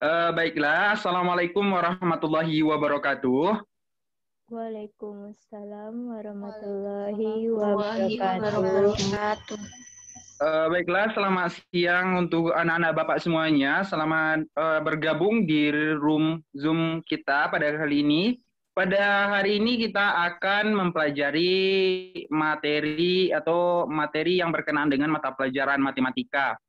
Baiklah, Assalamualaikum warahmatullahi wabarakatuh. Waalaikumsalam warahmatullahi Warahmatullahi wabarakatuh. wabarakatuh. Baiklah, selamat siang untuk anak-anak Bapak semuanya. Selamat bergabung di room Zoom kita pada kali ini. Pada hari ini kita akan mempelajari materi yang berkenaan dengan mata pelajaran matematika.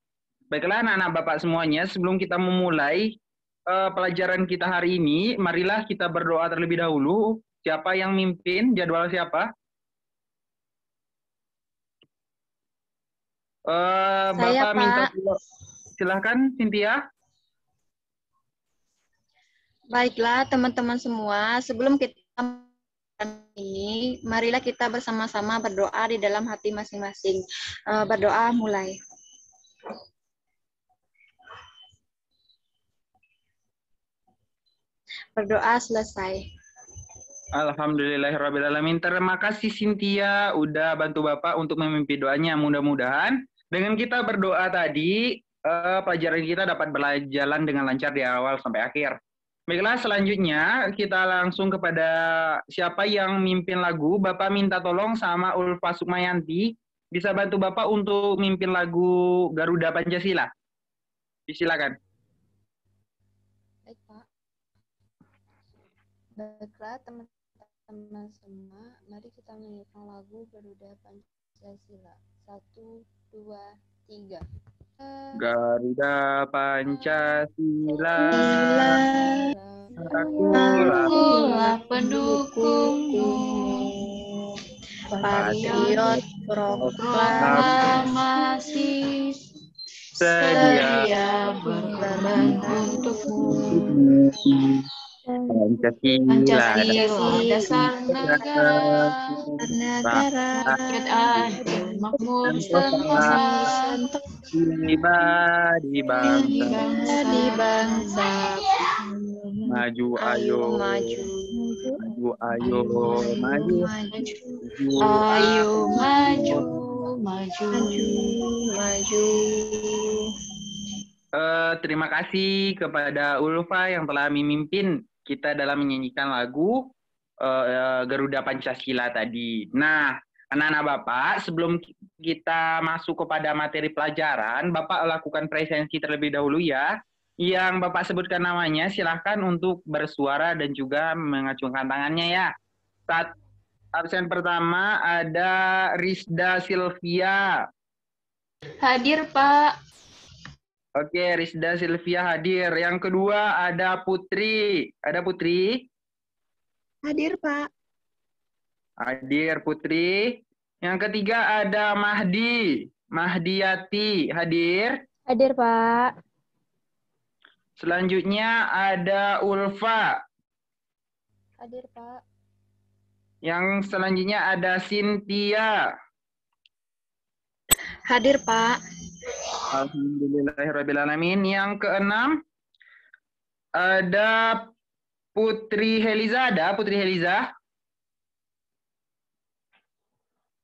Baiklah, anak-anak Bapak semuanya, sebelum kita memulai pelajaran kita hari ini, marilah kita berdoa terlebih dahulu. Siapa yang mimpin? Jadwal siapa? Saya, Bapak minta Pak. silahkan, Cynthia. Baiklah, teman-teman semua, sebelum kita ini, marilah kita bersama-sama berdoa di dalam hati masing-masing. Berdoa mulai. Berdoa selesai. Alhamdulillahirrabbilalamin. Terima kasih Cynthia udah bantu Bapak untuk memimpin doanya. Mudah-mudahan dengan kita berdoa tadi, pelajaran kita dapat berjalan dengan lancar di awal sampai akhir. Baiklah, selanjutnya kita langsung kepada siapa yang mimpin lagu. Bapak minta tolong sama Ulfa Sukmayanti, bisa bantu Bapak untuk mimpin lagu Garuda Pancasila. Silakan. Baik, Pak. Baiklah, teman-teman semua, mari kita menyanyikan lagu Garuda Pancasila. 1, 2, 3. Garuda Pancasila, Akulah pendukungmu, patriot proklamasi, sedia berkorban untukmu. Pancasila, dasar negara, rakyat adil, makmur, sentosa, di bangsa. Maju ayo, maju ayo, maju, Ayo maju, maju. Terima kasih kepada Ulfa yang telah memimpin kita dalam menyanyikan lagu Garuda Pancasila tadi. Nah, anak-anak Bapak, sebelum kita masuk kepada materi pelajaran, Bapak lakukan presensi terlebih dahulu ya. Yang Bapak sebutkan namanya, silahkan untuk bersuara dan juga mengacungkan tangannya ya. Absen pertama ada Rizda Silvia. Hadir, Pak. Oke, Rizda Silvia hadir. Yang kedua ada Putri. Ada Putri? Hadir, Pak. Hadir, Putri. Yang ketiga ada Mahdi. Mahdiati. Hadir? Hadir, Pak. Selanjutnya ada Ulfa. Hadir, Pak. Yang selanjutnya ada Cynthia. Hadir, Pak. Alhamdulillahirrahmanirrahim. Yang keenam ada Putri Heliza. Ada Putri Heliza?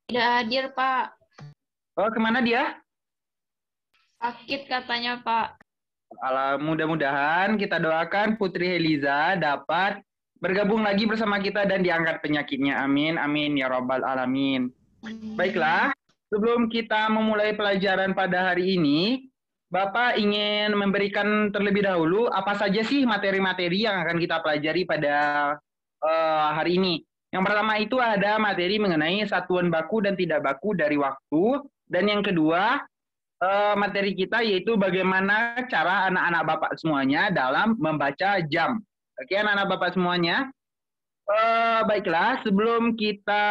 Tidak hadir, Pak. Oh, kemana dia? Sakit katanya, Pak. Mudah-mudahan kita doakan Putri Heliza dapat bergabung lagi bersama kita dan diangkat penyakitnya. Amin, amin, ya Rabbal Alamin. Baiklah, sebelum kita memulai pelajaran pada hari ini, Bapak ingin memberikan terlebih dahulu apa saja sih materi-materi yang akan kita pelajari pada hari ini. Yang pertama itu ada materi mengenai satuan baku dan tidak baku dari waktu. Dan yang kedua, materi kita yaitu bagaimana cara anak-anak Bapak semuanya dalam membaca jam. Oke, anak-anak Bapak semuanya. Baiklah, sebelum kita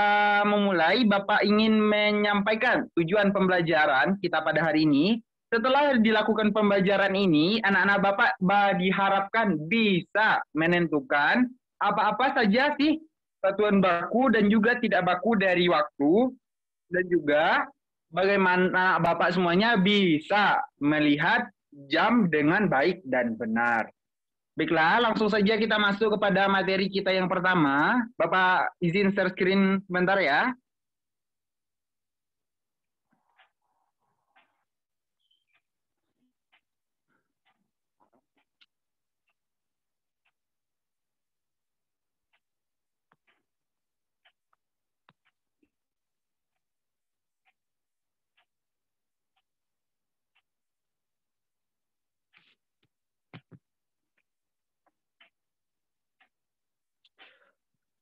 memulai, Bapak ingin menyampaikan tujuan pembelajaran kita pada hari ini. Setelah dilakukan pembelajaran ini, anak-anak Bapak diharapkan bisa menentukan apa-apa saja sih satuan baku dan juga tidak baku dari waktu, dan juga bagaimana Bapak semuanya bisa melihat jam dengan baik dan benar. Baiklah, langsung saja kita masuk kepada materi kita yang pertama. Bapak izin share screen sebentar ya.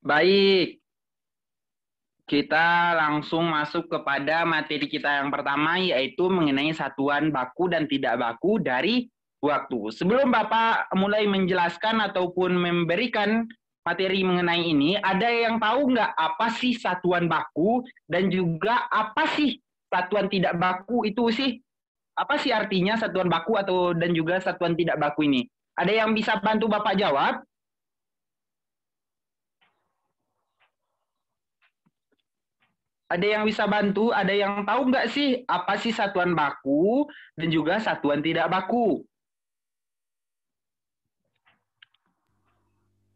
Baik, kita langsung masuk kepada materi kita yang pertama, yaitu mengenai satuan baku dan tidak baku dari waktu. Sebelum Bapak mulai menjelaskan ataupun memberikan materi mengenai ini, ada yang tahu nggak apa sih satuan baku dan juga apa sih satuan tidak baku itu sih? Apa sih artinya satuan baku atau dan juga satuan tidak baku ini? Ada yang bisa bantu Bapak jawab? Ada yang bisa bantu? Ada yang tahu nggak sih apa sih satuan baku dan juga satuan tidak baku?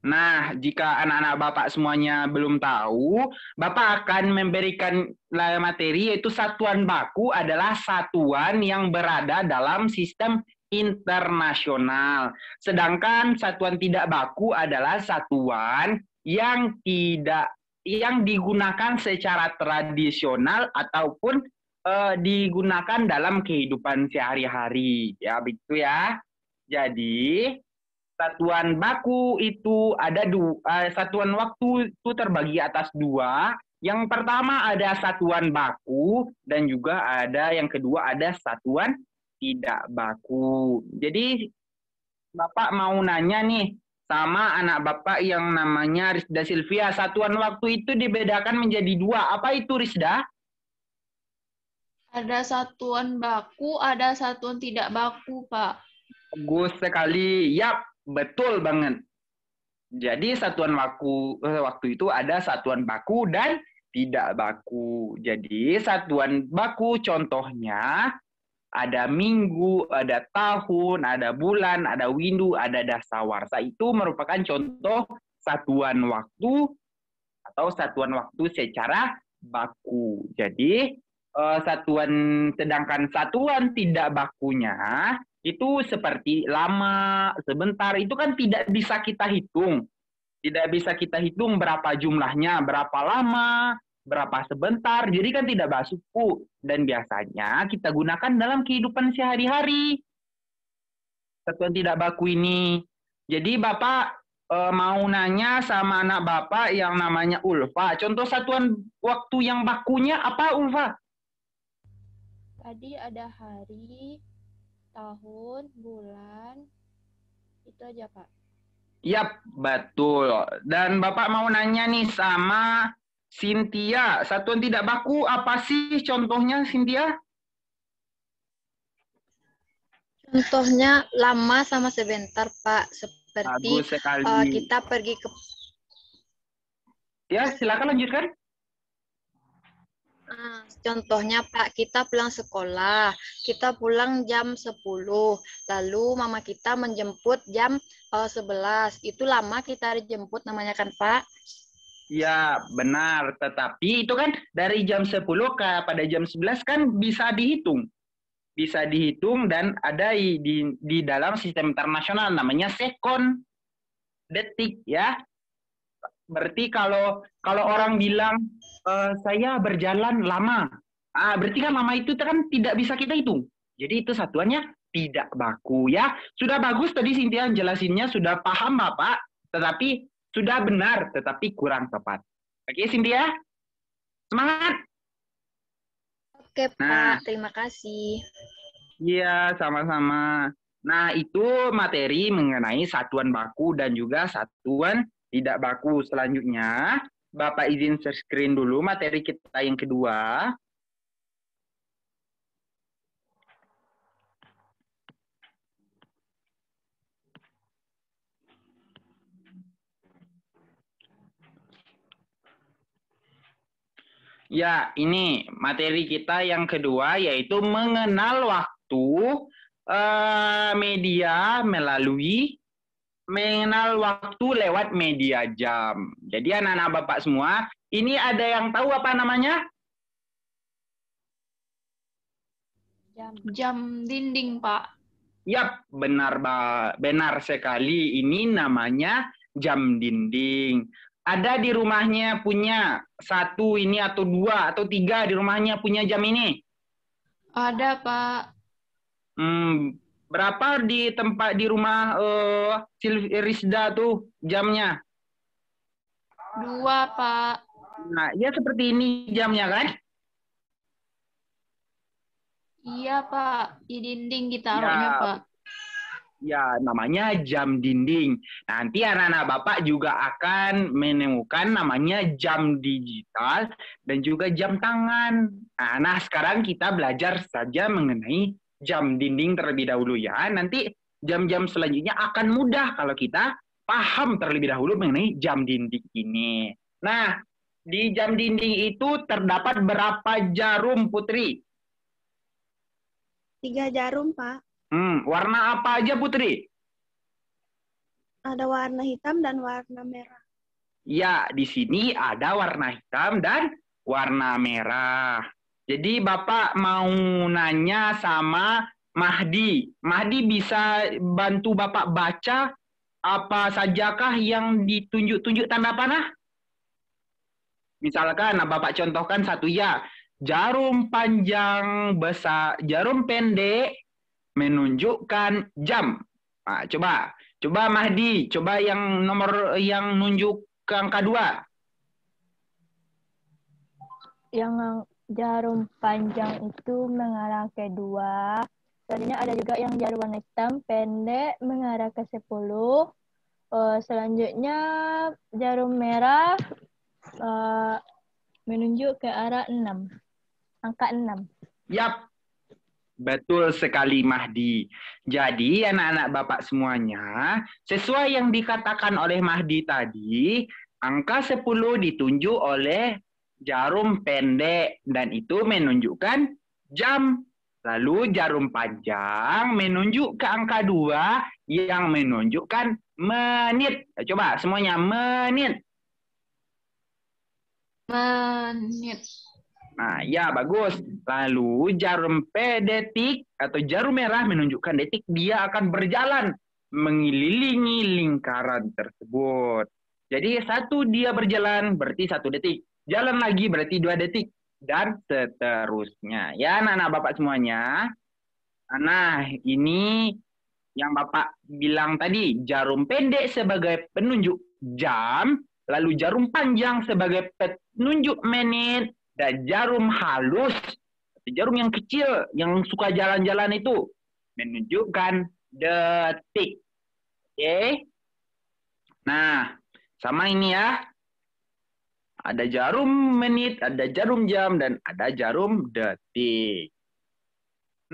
Nah, jika anak-anak Bapak semuanya belum tahu, Bapak akan memberikan materi yaitu satuan baku adalah satuan yang berada dalam sistem internasional. Sedangkan satuan tidak baku adalah satuan yang digunakan secara tradisional ataupun digunakan dalam kehidupan sehari-hari. Ya, begitu ya. Jadi, satuan baku itu ada satuan waktu itu terbagi atas dua. Yang pertama ada satuan baku dan juga ada yang kedua ada satuan tidak baku. Jadi Bapak mau nanya nih sama anak Bapak yang namanya Rizda Silvia. Satuan waktu itu dibedakan menjadi dua. Apa itu Rizda? Ada satuan baku, ada satuan tidak baku, Pak. Bagus sekali. Yap, betul banget. Jadi satuan waktu itu ada satuan baku dan tidak baku. Jadi satuan baku contohnya ada minggu, ada tahun, ada bulan, ada windu, ada dasawarsa. Itu merupakan contoh satuan waktu atau satuan waktu secara baku. Jadi sedangkan satuan tidak bakunya itu seperti lama, sebentar, itu kan tidak bisa kita hitung. Tidak bisa kita hitung berapa jumlahnya, berapa lama, berapa sebentar, jadi kan tidak baku. Dan biasanya kita gunakan dalam kehidupan sehari-hari. Satuan tidak baku ini. Jadi Bapak mau nanya sama anak Bapak yang namanya Ulfa. Contoh satuan waktu yang bakunya apa, Ulfa? Tadi ada hari, tahun, bulan, itu aja Pak. Yap, betul. Dan Bapak mau nanya nih sama Cynthia. Satuan tidak baku apa sih contohnya, Cynthia? Contohnya lama sama sebentar, Pak. Seperti Bagus sekali. kita pergi ke... Ya, silakan lanjutkan. Contohnya Pak, kita pulang sekolah, kita pulang jam 10, lalu mama kita menjemput jam 11. Itu lama kita dijemput namanya kan Pak? Ya, benar. Tetapi itu kan dari jam 10 pada jam 11 kan bisa dihitung. Bisa dihitung dan ada di dalam sistem internasional namanya sekon, detik ya. Berarti kalau orang bilang saya berjalan lama, berarti kan lama itu kan tidak bisa kita hitung. Jadi itu satuannya tidak baku ya. Sudah bagus tadi Cynthia jelasinnya, sudah paham Bapak, tetapi sudah benar, tetapi kurang tepat. Oke Cynthia, semangat. Oke Pak, terima kasih. Iya, sama-sama. Nah itu materi mengenai satuan baku dan juga satuan tidak baku. Selanjutnya, Bapak izin share screen dulu materi kita yang kedua. Ya, ini materi kita yang kedua yaitu mengenal waktu mengenal waktu lewat media jam. Jadi anak-anak Bapak semua, ini ada yang tahu apa namanya? Jam dinding, Pak. Yap, benar sekali. Ini namanya jam dinding. Ada di rumahnya punya satu ini atau dua atau tiga di rumahnya punya jam ini? Ada, Pak. Berapa di tempat di rumah Rizda tuh jamnya? 2, Pak. Nah, ya seperti ini jamnya kan? Iya, Pak. Di dinding kita taruhnya, Ya, Pak. ya, namanya jam dinding. Nanti anak-anak Bapak juga akan menemukan namanya jam digital dan juga jam tangan. Nah, sekarang kita belajar saja mengenai jam dinding terlebih dahulu ya. Nanti jam-jam selanjutnya akan mudah kalau kita paham terlebih dahulu mengenai jam dinding ini. Nah, di jam dinding itu terdapat berapa jarum, Putri? 3 jarum, Pak. Warna apa aja, Putri? Ada warna hitam dan warna merah. Ya, di sini ada warna hitam dan warna merah. Jadi Bapak mau nanya sama Mahdi. Mahdi bisa bantu Bapak baca apa sajakah yang ditunjuk-tunjuk tanda panah? Misalkan, Bapak contohkan satu ya. Jarum panjang besar, jarum pendek menunjukkan jam. Nah, coba Mahdi, coba yang nomor yang nunjuk ke angka 2. Yang jarum panjang itu mengarah ke 2. Selanjutnya ada juga yang jarum warna hitam pendek mengarah ke 10. Selanjutnya jarum merah menunjuk ke arah 6. Angka 6. Yap, betul sekali Mahdi. Jadi anak-anak Bapak semuanya, sesuai yang dikatakan oleh Mahdi tadi, angka 10 ditunjuk oleh jarum pendek dan itu menunjukkan jam. Lalu jarum panjang menunjuk ke angka 2 yang menunjukkan menit. Coba semuanya, menit. Menit. Nah, ya bagus. Lalu jarum detik atau jarum merah menunjukkan detik. Dia akan berjalan mengelilingi lingkaran tersebut. Jadi 1 dia berjalan berarti 1 detik. Jalan lagi berarti 2 detik. Dan seterusnya. Ya anak-anak Bapak semuanya. Nah, ini yang Bapak bilang tadi. Jarum pendek sebagai penunjuk jam. Lalu jarum panjang sebagai penunjuk menit. Dan jarum halus, jarum yang kecil, yang suka jalan-jalan itu, menunjukkan detik. Oke? Nah, sama ini ya. Ada jarum menit, ada jarum jam, dan ada jarum detik.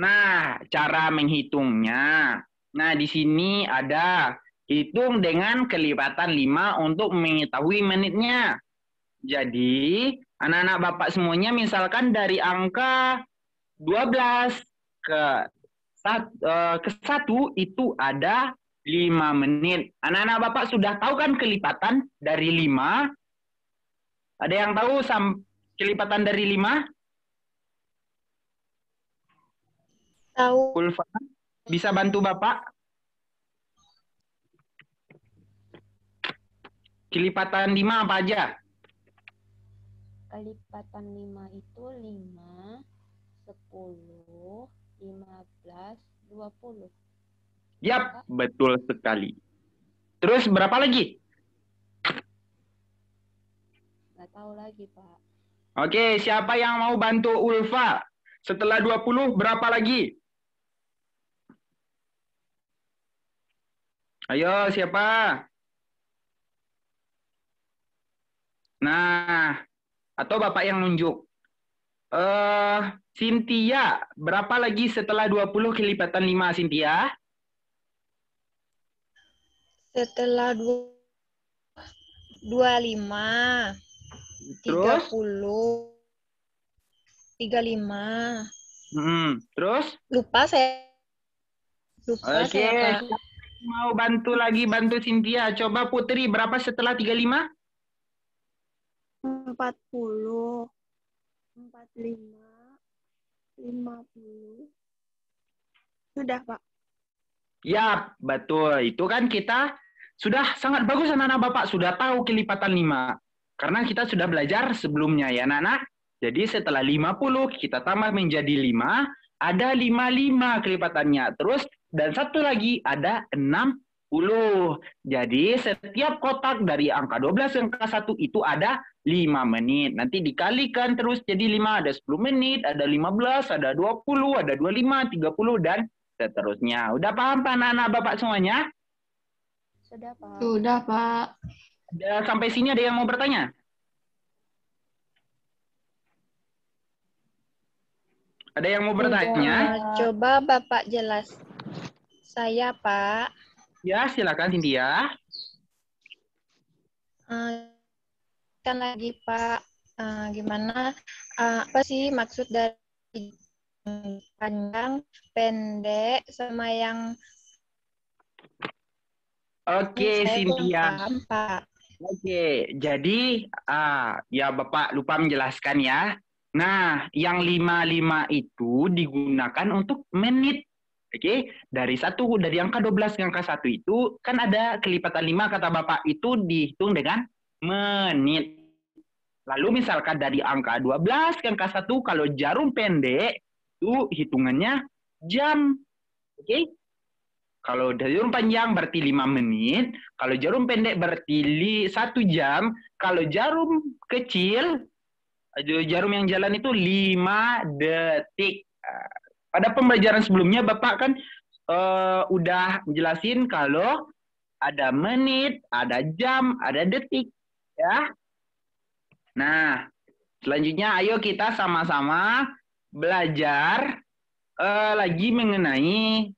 Nah, cara menghitungnya. Nah, di sini ada hitung dengan kelipatan 5 untuk mengetahui menitnya. Jadi, anak-anak Bapak semuanya misalkan dari angka 12 ke 1 itu ada 5 menit. Anak-anak Bapak sudah tahu kan kelipatan dari 5? Ada yang tahu kelipatan dari 5? Tahu. Ulfa, bisa bantu Bapak? Kelipatan 5 apa aja? Kelipatan 5 itu 5, 10, 15, 20. Yap, betul sekali. Terus berapa lagi? Nggak tahu lagi, Pak. Oke, siapa yang mau bantu Ulfa? Setelah 20, berapa lagi? Ayo, siapa? Nah, atau Bapak yang nunjuk. Cynthia, berapa lagi setelah 20 kelipatan 5, Cynthia? Setelah 25, Terus? 30, 35. Terus? Lupa saya. Oke, saya, Pak. mau bantu Cynthia. Coba Putri, berapa setelah 35? 40, 45, 50. Sudah, Pak. Ya, betul. Itu kan kita sudah sangat bagus anak-anak Bapak. Sudah tahu kelipatan 5. Karena kita sudah belajar sebelumnya ya anak-anak. Jadi setelah 50 kita tambah menjadi 5. Ada 55 kelipatannya. Terus dan satu lagi ada 65. Jadi setiap kotak dari angka 12 ke angka 1 itu ada 5 menit. Nanti dikalikan terus jadi 5, ada 10 menit, ada 15, ada 20, ada 25, 30, dan seterusnya. Udah paham Pak anak-anak Bapak semuanya? Sudah, Pak. Sudah, Pak. Sampai sini ada yang mau bertanya? Ada yang mau bertanya? Coba Bapak jelas. Saya, Pak. Ya, silakan Cynthia. Kan lagi, Pak. Gimana? Apa sih maksud dari panjang, pendek, sama yang Oke, saya belum Cynthia. paham, Pak. Oke, jadi ya Bapak lupa menjelaskan ya. Nah, yang 55 itu digunakan untuk menit. Oke, dari angka 12 ke angka 1 itu kan ada kelipatan 5 kata Bapak itu dihitung dengan menit. Lalu misalkan dari angka 12 ke angka 1 kalau jarum pendek itu hitungannya jam. Oke? Kalau jarum panjang berarti 5 menit, kalau jarum pendek berarti 1 jam, kalau jarum kecil, jarum yang jalan itu 5 detik. Pada pembelajaran sebelumnya Bapak kan udah jelasin kalau ada menit, ada jam, ada detik. Ya. Nah, selanjutnya ayo kita sama-sama belajar lagi mengenai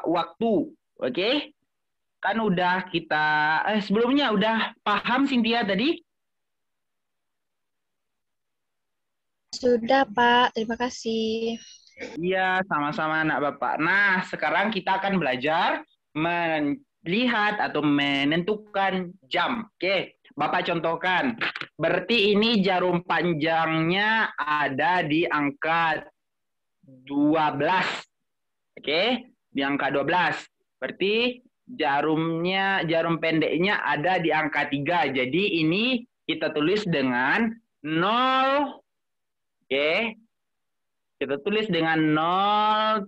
waktu, oke? Kan udah kita sebelumnya udah paham Cynthia tadi? Sudah, Pak. Terima kasih. Iya, sama-sama anak Bapak. Nah, sekarang kita akan belajar melihat atau menentukan jam. Oke, Bapak contohkan. Berarti ini jarum panjangnya ada di angka 12. Oke, di angka 12. Berarti jarum pendeknya ada di angka 3. Jadi ini kita tulis dengan 0. Oke. Kita tulis dengan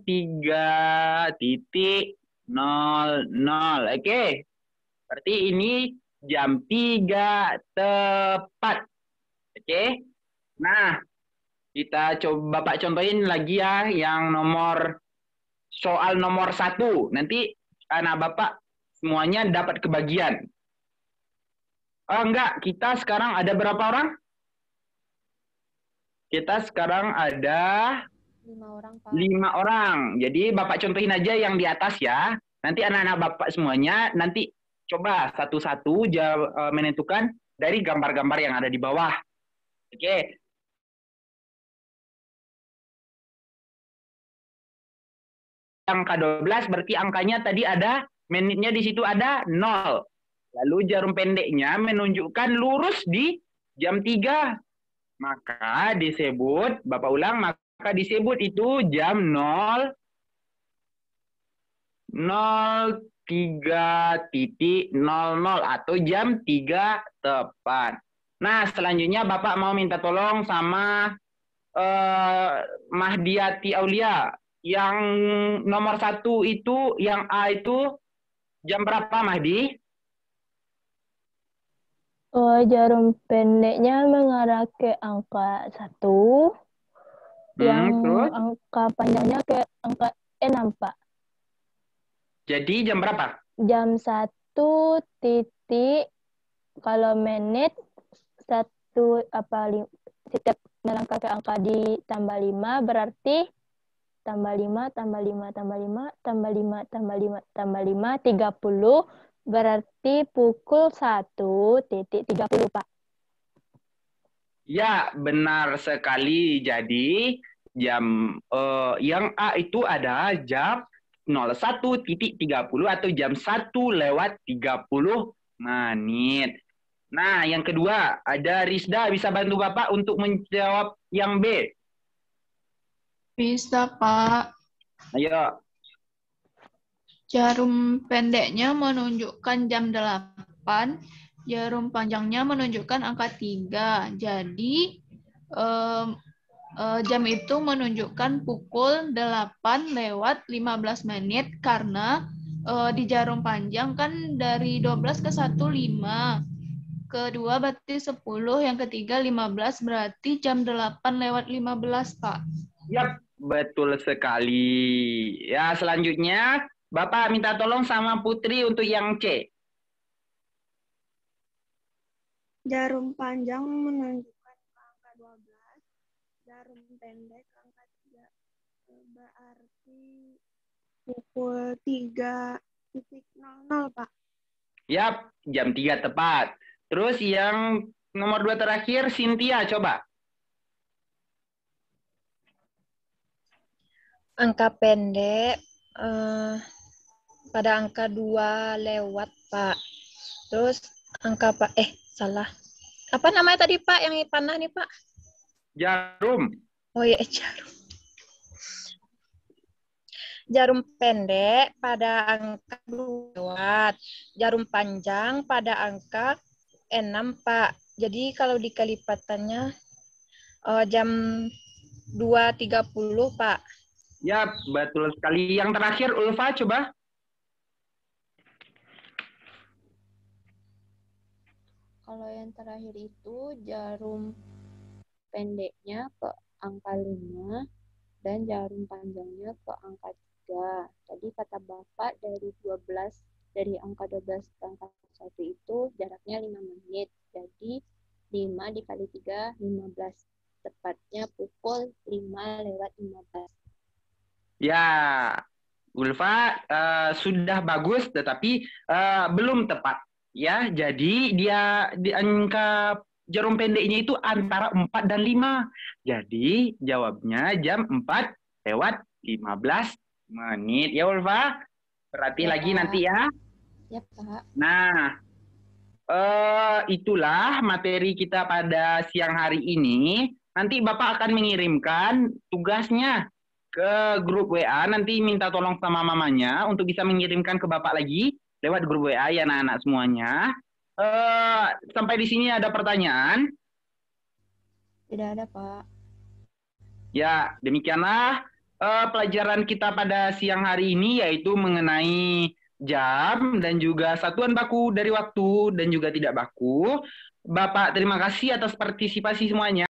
03.00. Oke. Berarti ini jam 3 tepat. Oke. Nah, kita coba Bapak contohin lagi ya yang soal nomor 1. Nanti anak Bapak semuanya dapat kebagian. Oh enggak, kita sekarang ada berapa orang? Kita sekarang ada 5 orang, Pak. 5 orang. Jadi Bapak contohin aja yang di atas ya. Nanti anak-anak Bapak semuanya nanti coba satu-satu menentukan dari gambar-gambar yang ada di bawah. Oke. Angka 12 berarti angkanya tadi ada, menitnya di situ ada 0. Lalu jarum pendeknya menunjukkan lurus di jam 3. Maka disebut, Bapak ulang, maka disebut itu jam 03.00 atau jam 3 tepat. Nah, selanjutnya Bapak mau minta tolong sama Mahdiati Aulia. Yang nomor 1 itu, yang A itu jam berapa, Mahdi? Jarum pendeknya mengarah ke angka 1. Yang Terus? angka panjangnya ke angka 6, Pak. Jadi jam berapa? Jam 1 titik, kalau menit, setiap melangkah ke angka ditambah 5, berarti tambah 5, tambah 5, tambah 5, tambah 5, tambah 5, tambah 5, 30, berarti pukul 1.30, Pak. Ya, benar sekali. Jadi, jam yang A itu ada jam 01.30 atau jam 1:30 menit. Nah, yang kedua, ada Rizda. Bisa bantu Bapak untuk menjawab yang B? Bisa, Pak. Ayo. Jarum pendeknya menunjukkan jam 8, jarum panjangnya menunjukkan angka 3. Jadi, jam itu menunjukkan pukul 8:15 karena di jarum panjang kan dari 12 ke 1, 5. Kedua berarti 10, yang ketiga 15, berarti jam 8:15, Pak. Yap, betul sekali. Ya, selanjutnya Bapak minta tolong sama Putri untuk yang C. Jarum panjang menunjukkan ke angka 12, jarum pendek ke angka 3. Berarti pukul 3.00, Pak. Yap, jam 3 tepat. Terus yang nomor 2 terakhir, Cynthia, coba. Angka pendek pada angka 2 lewat, Pak. Terus angka salah. Apa namanya tadi, Pak, yang panah nih, Pak? Jarum. Oh iya, jarum. Jarum pendek pada angka 2 lewat. Jarum panjang pada angka 6, Pak. Jadi kalau dikali lipatannya jam 2.30, Pak. Yap, betul sekali. Yang terakhir, Ulfa, coba. Kalau yang terakhir itu jarum pendeknya ke angka 5 dan jarum panjangnya ke angka 3. Tadi kata Bapak dari angka 12 ke angka 1 itu jaraknya 5 menit. Jadi 5 dikali 3, 15. Tepatnya pukul 5:15. Ya, Ulfa sudah bagus, tetapi belum tepat. Ya, jadi dia di angka jarum pendeknya itu antara 4 dan 5. Jadi jawabnya jam 4:15 menit. Ya, Ulfa. Berarti Ya, lagi Pak. nanti ya. Ya, Pak. Nah, itulah materi kita pada siang hari ini. Nanti Bapak akan mengirimkan tugasnya ke grup WA. Nanti minta tolong sama mamanya untuk bisa mengirimkan ke Bapak lagi lewat grup WA ya anak-anak semuanya. Sampai di sini ada pertanyaan? Tidak ada, Pak. Ya, demikianlah pelajaran kita pada siang hari ini, yaitu mengenai jam dan juga satuan baku dari waktu dan juga tidak baku. Bapak, terima kasih atas partisipasi semuanya.